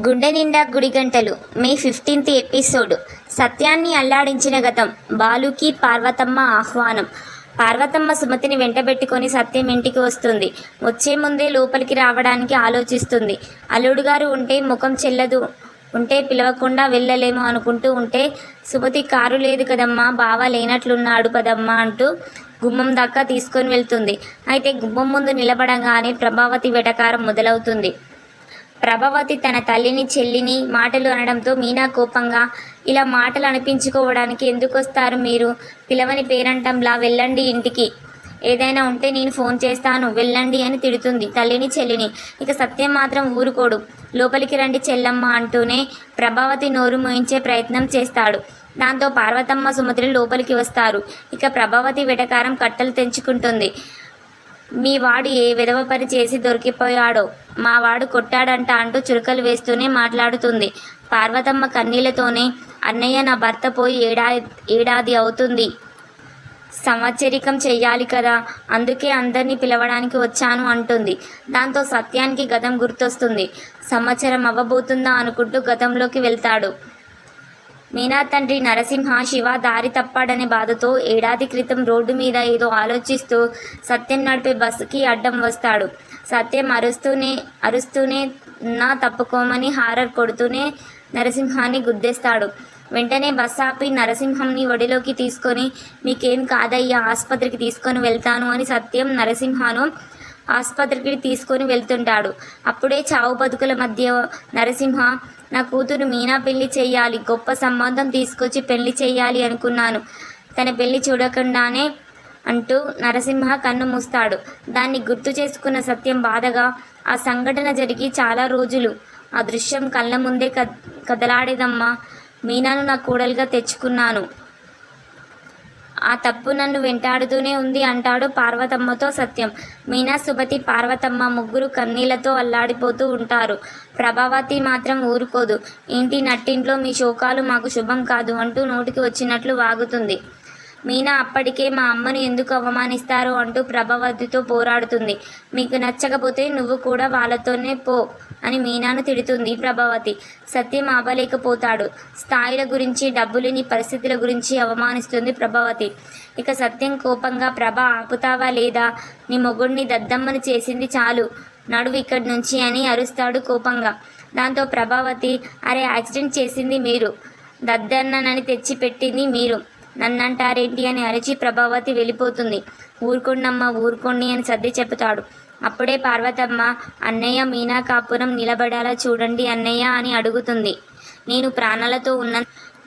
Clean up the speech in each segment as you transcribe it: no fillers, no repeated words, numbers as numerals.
గుండె నిండా గుడిగంటలు మే 15th episode. సత్యాన్ని అల్లాడించిన గతం. బాలుకి పార్వతమ్మ ఆహ్వానం. పార్వతమ్మ సుమతిని వెంటబెట్టుకొని సత్యం ఇంటికి వస్తుంది. వచ్చే ముందే లోపలికి రావడానికి ఆలోచిస్తుంది. అల్లుడు గారు ఉంటే ముఖం చెల్లదు, ఉంటే పిలవకుండా వెళ్ళలేము అనుకుంటూ ఉంటే, సుమతి కారు లేదు కదమ్మా, బావ లేనట్లున్నాడు కదమ్మా అంటూ గుమ్మం దాకా తీసుకొని వెళ్తుంది. అయితే గుమ్మం ముందు నిలబడగానే ప్రభావతి వెటకారం మొదలవుతుంది. ప్రభావతి తన తల్లిని చెల్లిని మాటలు అనడంతో మీనా కోపంగా, ఇలా మాటలు అనిపించుకోవడానికి ఎందుకు వస్తారు మీరు? పిలవని పేరంటంలా వెళ్ళండి ఇంటికి, ఏదైనా ఉంటే నేను ఫోన్ చేస్తాను వెళ్ళండి అని తిడుతుంది తల్లిని చెల్లిని. ఇక సత్యం మాత్రం ఊరుకోడు. లోపలికి రండి చెల్లమ్మ అంటూనే ప్రభావతి నోరు మోయించే ప్రయత్నం చేస్తాడు. దాంతో పార్వతమ్మ సుమతులు లోపలికి వస్తారు. ఇక ప్రభావతి వెటకారం కట్టలు తెంచుకుంటుంది. మీ వాడు ఏ విధవ పని చేసి దొరికిపోయాడో, మా వాడు కొట్టాడంట అంటూ చురుకలు వేస్తూనే మాట్లాడుతుంది. పార్వతమ్మ కన్నీళ్లతోనే, అన్నయ్య నా భర్త పోయి ఏడాది అవుతుంది, సంవత్సరికం చెయ్యాలి కదా, అందుకే అందరినీ పిలవడానికి వచ్చాను అంటుంది. దాంతో సత్యానికి గతం గుర్తొస్తుంది. సంవత్సరం అవ్వబోతుందా అనుకుంటూ గతంలోకి వెళ్తాడు. మీనా తండ్రి నరసింహ శివ దారి తప్పాడనే బాధతో ఏడాది క్రితం రోడ్డు మీద ఏదో ఆలోచిస్తూ సత్యం నడిపే బస్సుకి అడ్డం వస్తాడు. సత్యం అరుస్తూనే నా తప్పుకోమని హారర్ కొడుతూనే నరసింహాన్ని గుద్దేస్తాడు. వెంటనే బస్ ఆపి నరసింహంని ఒడిలోకి తీసుకొని, మీకేం కాదయ్యా, ఆసుపత్రికి తీసుకొని వెళ్తాను అని సత్యం నరసింహను ఆసుపత్రికి తీసుకొని వెళ్తుంటాడు. అప్పుడే చావు బతుకుల మధ్య నరసింహ, నా కూతురు మీనా పెళ్లి చెయ్యాలి, గొప్ప సంబంధం తీసుకొచ్చి పెళ్లి చెయ్యాలి అనుకున్నాను, తన పెళ్లి చూడకుండానే అంటూ నరసింహ కన్ను మూస్తాడు. దాన్ని గుర్తు చేసుకున్న సత్యం బాధగా, ఆ సంఘటన జరిగి చాలా రోజులు, ఆ దృశ్యం కళ్ళ ముందే కదలాడేదమ్మా, మీనాను నా కోడలుగా తెచ్చుకున్నాను, ఆ తప్పు నన్ను వెంటాడుతూనే ఉంది అంటాడు పార్వతమ్మతో సత్యం. మీనా సుమతి పార్వతమ్మ ముగ్గురు కన్నీళ్లతో అల్లాడిపోతూ ఉంటారు. ప్రభావతి మాత్రం ఊరుకోదు. ఇంటి నట్టింట్లో మీ శోకాలు మాకు శుభం కాదు అంటూ నోటికి వచ్చినట్లు వాగుతుంది. మీనా అప్పటికే మా అమ్మను ఎందుకు అవమానిస్తారు అంటూ ప్రభావతితో పోరాడుతుంది. మీకు నచ్చకపోతే నువ్వు కూడా వాళ్ళతోనే పో అని మీనాను తిడుతుంది ప్రభావతి. సత్యం ఆపలేకపోతాడు. స్థాయిల గురించి, డబ్బులేని పరిస్థితుల గురించి అవమానిస్తుంది ప్రభావతి. ఇక సత్యం కోపంగా, ప్రభ ఆపుతావా లేదా, నీ మొగుడిని దద్దమ్మని చేసింది చాలు, నడువు ఇక్కడి నుంచి అని అరుస్తాడు కోపంగా. దాంతో ప్రభావతి, అరే యాక్సిడెంట్ చేసింది మీరు, దద్దన్ననని తెచ్చి పెట్టింది మీరు, నన్నంటారేంటి అని అరిచి ప్రభావతి వెళ్ళిపోతుంది. ఊరుకోండమ్మా ఊరుకోండి అని సర్ది చెబుతాడు. అప్పుడే పార్వతమ్మ, అన్నయ్య మీనా కాపురం నిలబడేలా చూడండి అన్నయ్య అని అడుగుతుంది. నేను ప్రాణాలతో ఉన్న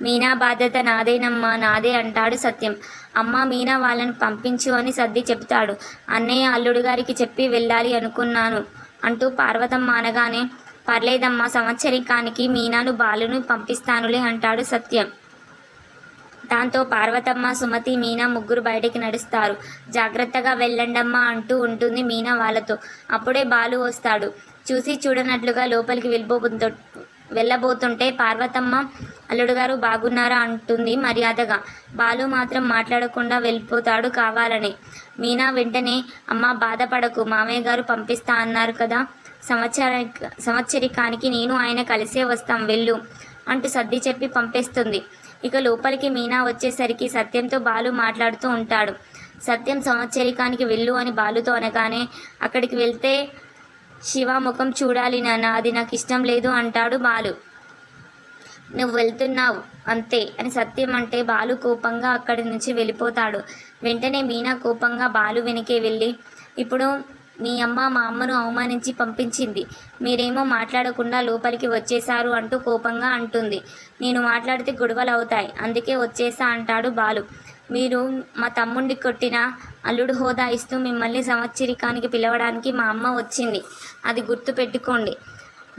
మీనా బాధ్యత నాదేనమ్మా, నాదే అంటాడు సత్యం. అమ్మ మీనా వాళ్ళని పంపించు అని సర్ది చెబుతాడు. అన్నయ్య అల్లుడు గారికి చెప్పి వెళ్ళాలి అనుకున్నాను అంటూ పార్వతమ్మ అనగానే, పర్లేదమ్మా, సంవత్సరికానికి మీనాను బాలును పంపిస్తానులే అంటాడు సత్యం. దాంతో పార్వతమ్మ సుమతి మీనా ముగ్గురు బయటికి నడుస్తారు. జాగ్రత్తగా వెళ్ళండమ్మా అంటూ ఉంటుంది మీనా వాళ్ళతో. అప్పుడే బాలు వస్తాడు. చూసి చూడనట్లుగా లోపలికి వెళ్ళబోతుంటే పార్వతమ్మ, అల్లుడు గారు బాగున్నారా అంటుంది మర్యాదగా. బాలు మాత్రం మాట్లాడకుండా వెళ్ళిపోతాడు కావాలని. మీనా వెంటనే, అమ్మ బాధపడకు, మామయ్య గారు పంపిస్తా అన్నారు కదా, సంవత్సరికానికి నేను ఆయన కలిసే వస్తాం వెళ్ళు అంటూ సర్ది చెప్పి పంపేస్తుంది. ఇక లోపలికి మీనా వచ్చేసరికి సత్యంతో బాలు మాట్లాడుతూ ఉంటాడు. సత్యం సంవత్సరికానికి వెళ్ళు అని బాలుతో అనగానే, అక్కడికి వెళ్తే శివ ముఖం చూడాలి నాన్న, అది నాకు ఇష్టం లేదు అంటాడు బాలు. నువ్వు వెళ్తున్నావు అంతే అని సత్యం అంటే బాలు కోపంగా అక్కడి నుంచి వెళ్ళిపోతాడు. వెంటనే మీనా కోపంగా బాలు వెనకే వెళ్ళి, ఇప్పుడు మీ అమ్మ మా అమ్మను అవమానించి పంపించింది, మీరేమో మాట్లాడకుండా లోపలికి వచ్చేశారు అంటూ కోపంగా అంటుంది. నేను మాట్లాడితే గొడవలు అవుతాయి, అందుకే వచ్చేసా అంటాడు బాలు. మీరు మా తమ్ముడిని కొట్టిన అల్లుడు హోదా ఇస్తూ మిమ్మల్ని సంవత్సరికానికి పిలవడానికి మా అమ్మ వచ్చింది, అది గుర్తు పెట్టుకోండి,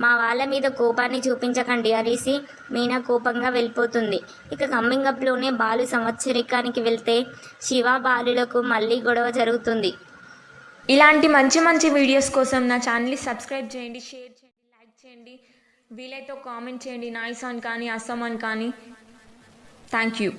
మా వాళ్ళ మీద కోపాన్ని చూపించకండి అనేసి మీనా కోపంగా వెళ్ళిపోతుంది. ఇక కమ్మింగ్ అప్లోనే బాలు సంవత్సరికానికి వెళ్తే శివ బాలులకు మళ్ళీ గొడవ జరుగుతుంది. ఇలాంటి మంచి మంచి వీడియోస్ కోసం నా ఛానల్ని సబ్స్క్రైబ్ చేయండి, షేర్ చేయండి, లైక్ చేయండి, వీలైతే కామెంట్ చేయండి, నైస్ అని కానీ అస్సాం అని కానీ. Thank you.